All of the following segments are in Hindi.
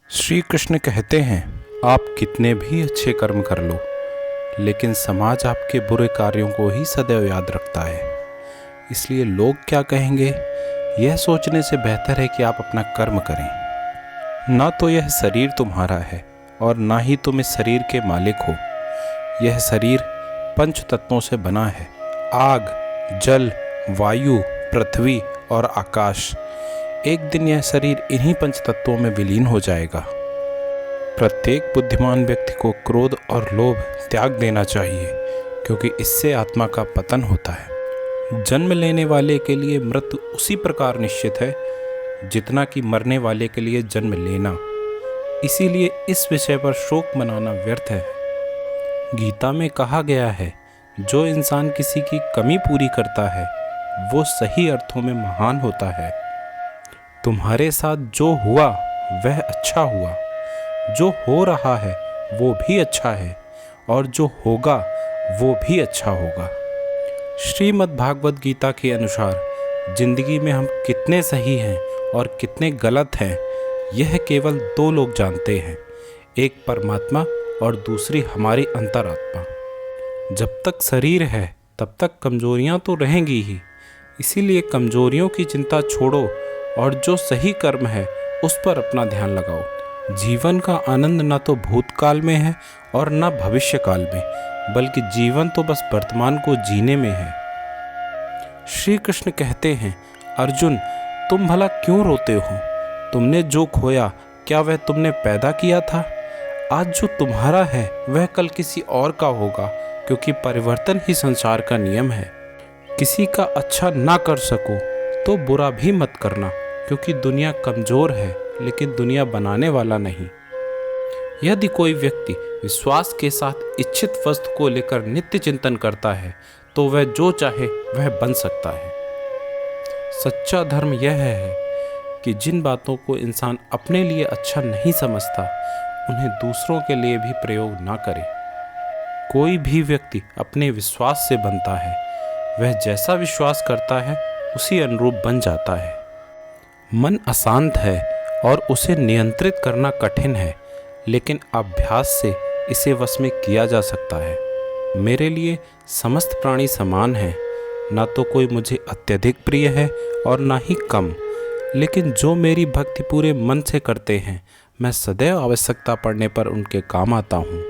श्री कृष्ण कहते हैं, आप कितने भी अच्छे कर्म कर लो, लेकिन समाज आपके बुरे कार्यों को ही सदैव याद रखता है। इसलिए लोग क्या कहेंगे, यह सोचने से बेहतर है कि आप अपना कर्म करें। ना तो यह शरीर तुम्हारा है और ना ही तुम इस शरीर के मालिक हो। यह शरीर पंच तत्वों से बना है: आग, जल, वायु, पृथ्वी और आकाश। एक दिन यह शरीर इन्हीं पंच तत्वों में विलीन हो जाएगा। प्रत्येक बुद्धिमान व्यक्ति को क्रोध और लोभ त्याग देना चाहिए, क्योंकि इससे आत्मा का पतन होता है। जन्म लेने वाले के लिए मृत्यु उसी प्रकार निश्चित है जितना कि मरने वाले के लिए जन्म लेना। इसीलिए इस विषय पर शोक मनाना व्यर्थ है। गीता में कहा गया है, जो इंसान किसी की कमी पूरी करता है वो सही अर्थों में महान होता है। तुम्हारे साथ जो हुआ वह अच्छा हुआ, जो हो रहा है वो भी अच्छा है, और जो होगा वो भी अच्छा होगा। श्रीमद् भागवत गीता के अनुसार जिंदगी में हम कितने सही हैं और कितने गलत हैं, यह केवल दो लोग जानते हैं, एक परमात्मा और दूसरी हमारी अंतरात्मा। जब तक शरीर है तब तक कमजोरियां तो रहेंगी ही। इसीलिए कमजोरियों की चिंता छोड़ो और जो सही कर्म है उस पर अपना ध्यान लगाओ। जीवन का आनंद ना तो भूतकाल में है और ना भविष्य काल में, बल्कि जीवन तो बस वर्तमान को जीने में है। श्री कृष्ण कहते हैं, अर्जुन, तुम भला क्यों रोते हो? तुमने जो खोया क्या वह तुमने पैदा किया था? आज जो तुम्हारा है वह कल किसी और का होगा, क्योंकि परिवर्तन ही संसार का नियम है। किसी का अच्छा ना कर सको तो बुरा भी मत करना, क्योंकि दुनिया कमजोर है लेकिन दुनिया बनाने वाला नहीं। यदि कोई व्यक्ति विश्वास के साथ इच्छित वस्तु को लेकर नित्य चिंतन करता है तो वह जो चाहे वह बन सकता है। सच्चा धर्म यह है कि जिन बातों को इंसान अपने लिए अच्छा नहीं समझता उन्हें दूसरों के लिए भी प्रयोग ना करे। कोई भी व्यक्ति अपने विश्वास से बनता है, वह जैसा विश्वास करता है उसी अनुरूप बन जाता है। मन अशांत है और उसे नियंत्रित करना कठिन है, लेकिन अभ्यास से इसे वश में किया जा सकता है। मेरे लिए समस्त प्राणी समान हैं, ना तो कोई मुझे अत्यधिक प्रिय है और ना ही कम, लेकिन जो मेरी भक्ति पूरे मन से करते हैं मैं सदैव आवश्यकता पड़ने पर उनके काम आता हूँ।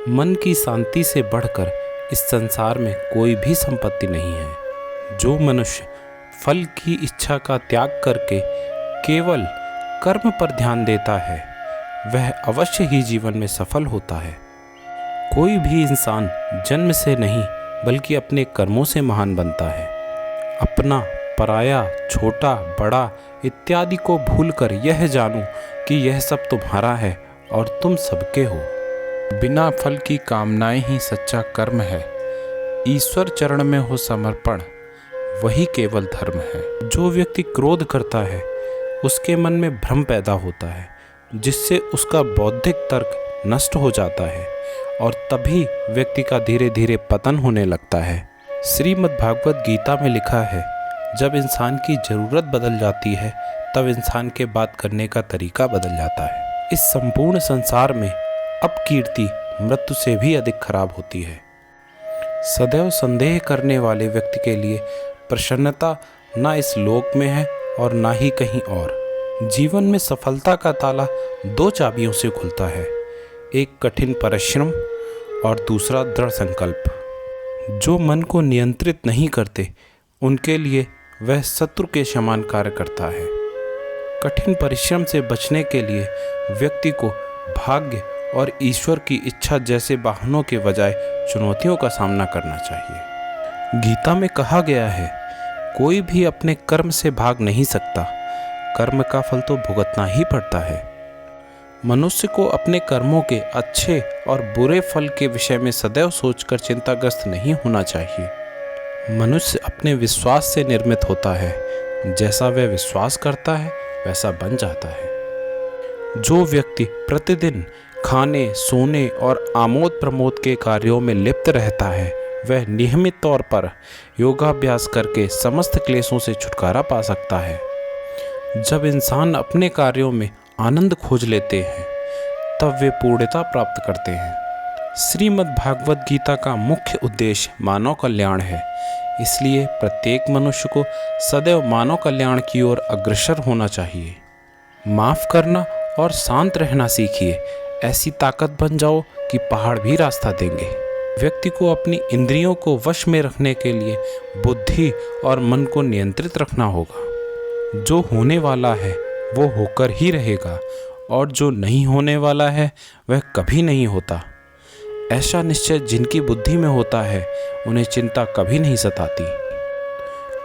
मन की शांति से बढ़कर इस संसार में कोई भी संपत्ति नहीं है। जो मनुष्य फल की इच्छा का त्याग करके केवल कर्म पर ध्यान देता है वह अवश्य ही जीवन में सफल होता है। कोई भी इंसान जन्म से नहीं बल्कि अपने कर्मों से महान बनता है। अपना, पराया, छोटा, बड़ा इत्यादि को भूलकर यह जानो कि यह सब तुम्हारा है और तुम सबके हो। बिना फल की कामनाएं ही सच्चा कर्म है। ईश्वर चरण में हो समर्पण, वही केवल धर्म है। जो व्यक्ति क्रोध करता है उसके मन में भ्रम पैदा होता है, जिससे उसका बौद्धिक तर्क नष्ट हो जाता है और तभी व्यक्ति का धीरे धीरे पतन होने लगता है। श्रीमद् भागवत गीता में लिखा है, जब इंसान की ज़रूरत बदल जाती है तब इंसान के बात करने का तरीका बदल जाता है। इस संपूर्ण संसार में अपकीर्ति मृत्यु से भी अधिक खराब होती है। सदैव संदेह करने वाले व्यक्ति के लिए प्रसन्नता ना इस लोक में है और ना ही कहीं और। जीवन में सफलता का ताला दो चाबियों से खुलता है, एक कठिन परिश्रम और दूसरा दृढ़ संकल्प। जो मन को नियंत्रित नहीं करते उनके लिए वह शत्रु के समान कार्य करता है। कठिन परिश्रम से बचने के लिए व्यक्ति को भाग्य और ईश्वर की इच्छा जैसे वाहनों के बजाय चुनौतियों का सामना करना चाहिए। गीता में कहा गया है, कोई भी अपने कर्म से भाग नहीं सकता, कर्म का फल तो भुगतना ही पड़ता है। मनुष्य को अपने कर्मों के अच्छे और बुरे फल के विषय में सदैव सोचकर चिंताग्रस्त नहीं होना चाहिए। मनुष्य अपने विश्वास से निर्मित होता है, जैसा वह विश्वास करता है वैसा बन जाता है। जो व्यक्ति प्रतिदिन खाने, सोने और आमोद प्रमोद के कार्यों में लिप्त रहता है वह नियमित तौर पर योगाभ्यास करके समस्त क्लेशों से छुटकारा पा सकता है। जब इंसान अपने कार्यों में आनंद खोज लेते हैं, तब वे पूर्णता प्राप्त करते हैं। श्रीमद् भागवत गीता का मुख्य उद्देश्य मानव कल्याण है, इसलिए प्रत्येक मनुष्य को सदैव मानव कल्याण की ओर अग्रसर होना चाहिए। माफ़ करना और शांत रहना सीखिए, ऐसी ताकत बन जाओ कि पहाड़ भी रास्ता देंगे। व्यक्ति को अपनी इंद्रियों को वश में रखने के लिए बुद्धि और मन को नियंत्रित रखना होगा। जो होने वाला है वो होकर ही रहेगा, और जो नहीं होने वाला है वह कभी नहीं होता। ऐसा निश्चय जिनकी बुद्धि में होता है उन्हें चिंता कभी नहीं सताती।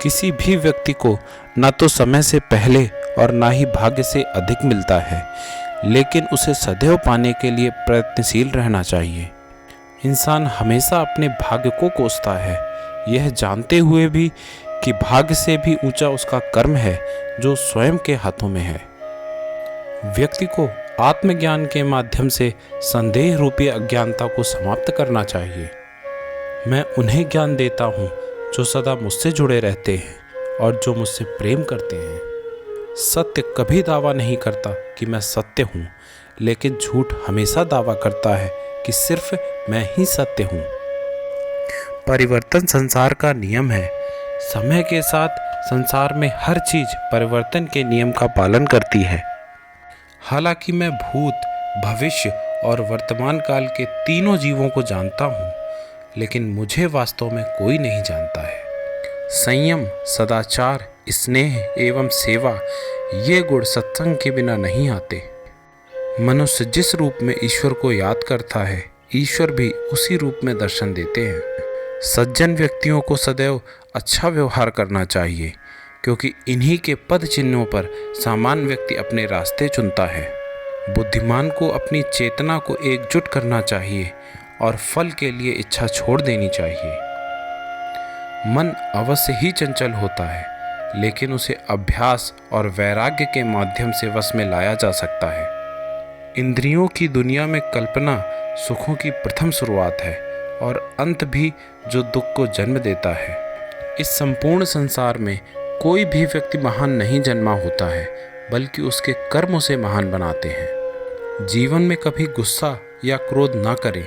किसी भी व्यक्ति को न तो समय से पहले और ना ही भाग्य से अधिक मिलता है, लेकिन उसे सदैव पाने के लिए प्रयत्नशील रहना चाहिए। इंसान हमेशा अपने भाग्य को कोसता है, यह जानते हुए भी कि भाग्य से भी ऊंचा उसका कर्म है जो स्वयं के हाथों में है। व्यक्ति को आत्मज्ञान के माध्यम से संदेह रूपी अज्ञानता को समाप्त करना चाहिए। मैं उन्हें ज्ञान देता हूँ जो सदा मुझसे जुड़े रहते हैं और जो मुझसे प्रेम करते हैं। सत्य कभी दावा नहीं करता कि मैं सत्य हूँ, लेकिन झूठ हमेशा दावा करता है कि सिर्फ मैं ही सत्य हूँ। परिवर्तन संसार का नियम है। समय के साथ संसार में हर चीज परिवर्तन के नियम का पालन करती है। हालांकि मैं भूत, भविष्य और वर्तमान काल के तीनों जीवों को जानता हूँ, लेकिन मुझे वास्तव में कोई नहीं जानता है। संयम, सदाचार, स्नेह एवं सेवा ये गुण सत्संग के बिना नहीं आते। मनुष्य जिस रूप में ईश्वर को याद करता है, ईश्वर भी उसी रूप में दर्शन देते हैं। सज्जन व्यक्तियों को सदैव अच्छा व्यवहार करना चाहिए, क्योंकि इन्हीं के पद चिन्हों पर सामान्य व्यक्ति अपने रास्ते चुनता है। बुद्धिमान को अपनी चेतना को एकजुट करना चाहिए और फल के लिए इच्छा छोड़ देनी चाहिए। मन अवश्य ही चंचल होता है, लेकिन उसे अभ्यास और वैराग्य के माध्यम से वश में लाया जा सकता है। इंद्रियों की दुनिया में कल्पना सुखों की प्रथम शुरुआत है और अंत भी जो दुख को जन्म देता है। इस संपूर्ण संसार में कोई भी व्यक्ति महान नहीं जन्मा होता है, बल्कि उसके कर्म उसे महान बनाते हैं। जीवन में कभी गुस्सा या क्रोध ना करें,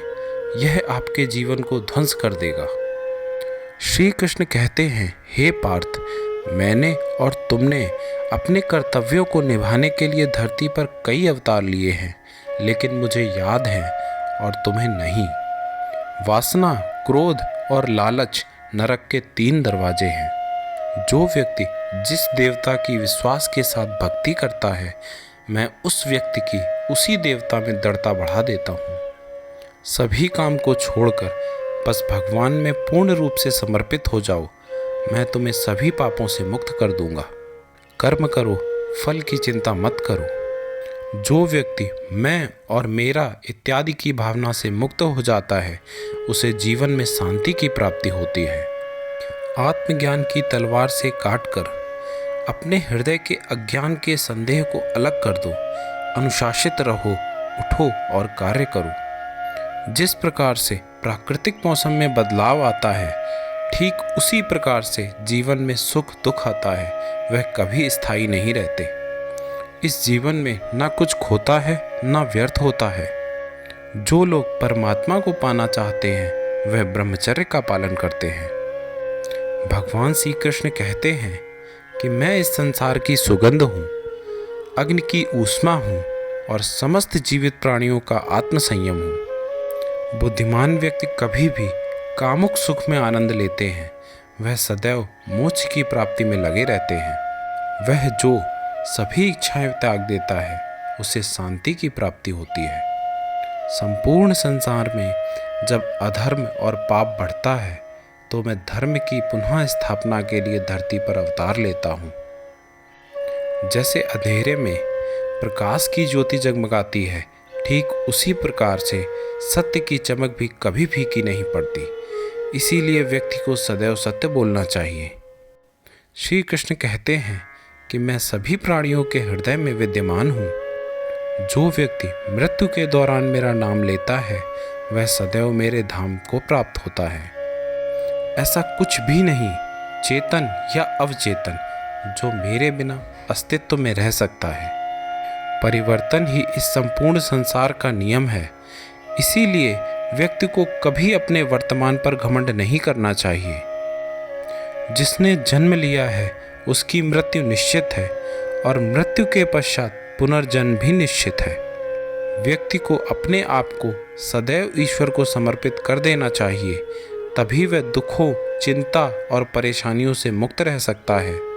यह आपके जीवन को ध्वंस कर देगा। श्री कृष्ण कहते हैं, हे पार्थ, मैंने और तुमने अपने कर्तव्यों को निभाने के लिए धरती पर कई अवतार लिए हैं, लेकिन मुझे याद है और तुम्हें नहीं। वासना, क्रोध और लालच नरक के 3 दरवाजे हैं। जो व्यक्ति जिस देवता की विश्वास के साथ भक्ति करता है, मैं उस व्यक्ति की उसी देवता में दृढ़ता बढ़ा देता हूँ। सभी काम को छोड़कर बस भगवान में पूर्ण रूप से समर्पित हो जाओ, मैं तुम्हें सभी पापों से मुक्त कर दूंगा। कर्म करो, फल की चिंता मत करो। जो व्यक्ति मैं और मेरा इत्यादि की भावना से मुक्त हो जाता है, उसे जीवन में शांति की प्राप्ति होती है। आत्मज्ञान की तलवार से काटकर अपने हृदय के अज्ञान के संदेह को अलग कर दो। अनुशासित रहो, उठो और कार्य करो। जिस प्रकार से प्राकृतिक मौसम में बदलाव आता है, ठीक उसी प्रकार से जीवन में सुख दुख आता है, वह कभी स्थायी नहीं रहते। इस जीवन में ना कुछ खोता है ना व्यर्थ होता है। जो लोग परमात्मा को पाना चाहते हैं, वह ब्रह्मचर्य का पालन करते हैं। भगवान श्री कृष्ण कहते हैं कि मैं इस संसार की सुगंध हूँ, अग्नि की ऊष्मा हूँ और समस्त जीवित प्राणियों का आत्मसंयम हूँ। बुद्धिमान व्यक्ति कभी भी कामुक सुख में आनंद लेते हैं, वह सदैव मोक्ष की प्राप्ति में लगे रहते हैं। वह जो सभी इच्छाएं त्याग देता है, उसे शांति की प्राप्ति होती है। संपूर्ण संसार में जब अधर्म और पाप बढ़ता है, तो मैं धर्म की पुनः स्थापना के लिए धरती पर अवतार लेता हूँ। जैसे अंधेरे में प्रकाश की ज्योति जगमगाती है, ठीक उसी प्रकार से सत्य की चमक भी कभी फीकी नहीं पड़ती। इसीलिए व्यक्ति को सदैव सत्य बोलना चाहिए। श्री कृष्ण कहते हैं कि मैं सभी प्राणियों के हृदय में विद्यमान हूँ। जो व्यक्ति मृत्यु के दौरान मेरा नाम लेता है, वह सदैव मेरे धाम को प्राप्त होता है। ऐसा कुछ भी नहीं, चेतन या अवचेतन, जो मेरे बिना अस्तित्व में रह सकता है। परिवर्तन ही इस संपूर्ण संसार का नियम है। इसीलिए व्यक्ति को कभी अपने वर्तमान पर घमंड नहीं करना चाहिए। जिसने जन्म लिया है उसकी मृत्यु निश्चित है और मृत्यु के पश्चात पुनर्जन्म भी निश्चित है। व्यक्ति को अपने आप को सदैव ईश्वर को समर्पित कर देना चाहिए, तभी वह दुखों, चिंता और परेशानियों से मुक्त रह सकता है।